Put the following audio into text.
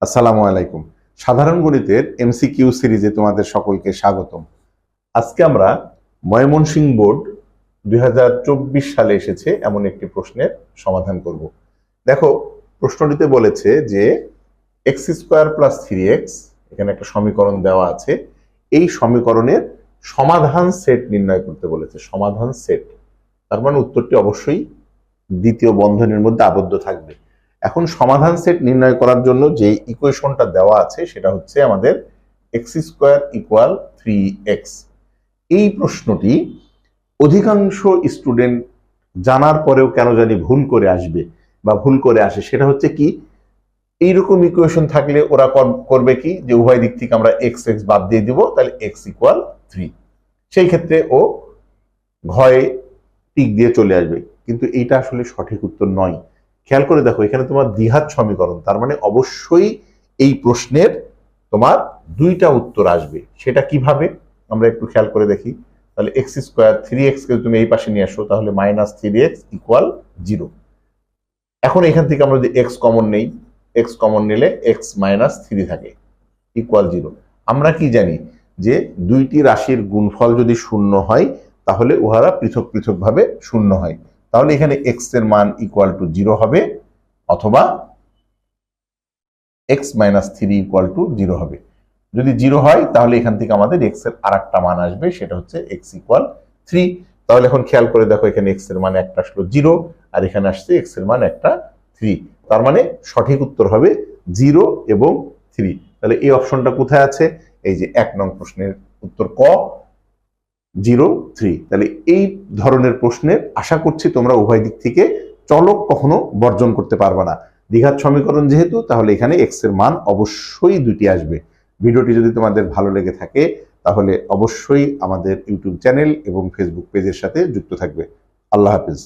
আসসালামু আলাইকুম। সাধারণ গণিতের এমসিকিউ সিরিজে তোমাদের সকলকে স্বাগতম। আজকে আমরা ময়মনসিংহ বোর্ড 2024 সালে এসেছে এমন একটি প্রশ্নের সমাধান করব। দেখো, প্রশ্নটিতে বলেছে যে এক্স স্কোয়ার প্লাস 3x, এখানে একটা সমীকরণ দেওয়া আছে, এই সমীকরণের সমাধান সেট নির্ণয় করতে বলেছে। সমাধান সেট, তার মানে উত্তরটি অবশ্যই দ্বিতীয় বন্ধনীর মধ্যে আবদ্ধ থাকবে। এখন সমাধান সেট নির্ণয় করার জন্য যে ইকুয়েশনটা দেওয়া আছে সেটা হচ্ছে আমাদের এক্স স্কোয়ার ইকুয়াল 3x। এই প্রশ্নটি অধিকাংশ স্টুডেন্ট জানার পরেও কেন জানি ভুল করে আসবে বা ভুল করে আসে, সেটা হচ্ছে কি, এইরকম ইকুয়েশন থাকলে ওরা করবে কি, যে উভয় দিক থেকে আমরা এক্স এক্স বাদ দিয়ে দিব, তাহলে এক্স ইকুয়াল 3। সেই ক্ষেত্রে ও ঘয়ে টিক দিয়ে চলে আসবে, কিন্তু এইটা আসলে সঠিক উত্তর নয়। খেয়াল করে দেখো, এখানে তোমার দ্বিঘাত সমীকরণ, তার মানে অবশ্যই এই প্রশ্নের তোমার দুইটা উত্তর আসবে। সেটা কিভাবে আমরা একটু খেয়াল করে দেখি। তাহলে এক্স স্কোয়ার 3x কে তুমি এই পাশে নিয়ে আসো, তাহলে -3x ইকুয়াল 0। এখন এখান থেকে আমরা যদি এক্স কমন নেই, এক্স কমন নিলে এক্স -3 থাকে ইকুয়াল 0। আমরা কি জানি যে দুইটি রাশির গুণফল যদি শূন্য হয় তাহলে উহারা পৃথক পৃথক ভাবে শূন্য হয়। তাহলে এখানে এক্স এর মান ইকুয়াল টু 0 হবে, অথবা এক্স -3 ইকুয়াল টু 0 হবে। যদি 0 হয় তাহলে এখান থেকে আমাদের এক্স এর আরেকটা মান আসবে, সেটা হচ্ছে এক্স ইকুয়াল 3। তাহলে এখন খেয়াল করে দেখো, এখানে এক্স এর মান একটা আসলো 0, আর এখানে আসছে এক্স এর মান একটা 3। তার মানে সঠিক উত্তর হবে 0 এবং 3। তাহলে এই অপশনটা কোথায় আছে? এই যে 1 নং প্রশ্নের উত্তর ক, 0, 3। তাহলে এই ধরনের প্রশ্নের আশা করছি তোমরা উভয় দিক থেকে চলক কখনো বর্জন করতে পারবে না। দ্বিঘাত সমীকরণ যেহেতু, তাহলে এখানে এক্স এর মান অবশ্যই দুটি আসবে। ভিডিওটি যদি তোমাদের ভালো লেগে থাকে তাহলে অবশ্যই আমাদের ইউটিউব চ্যানেল এবং ফেসবুক পেজের সাথে যুক্ত থাকবে। আল্লাহ হাফিজ।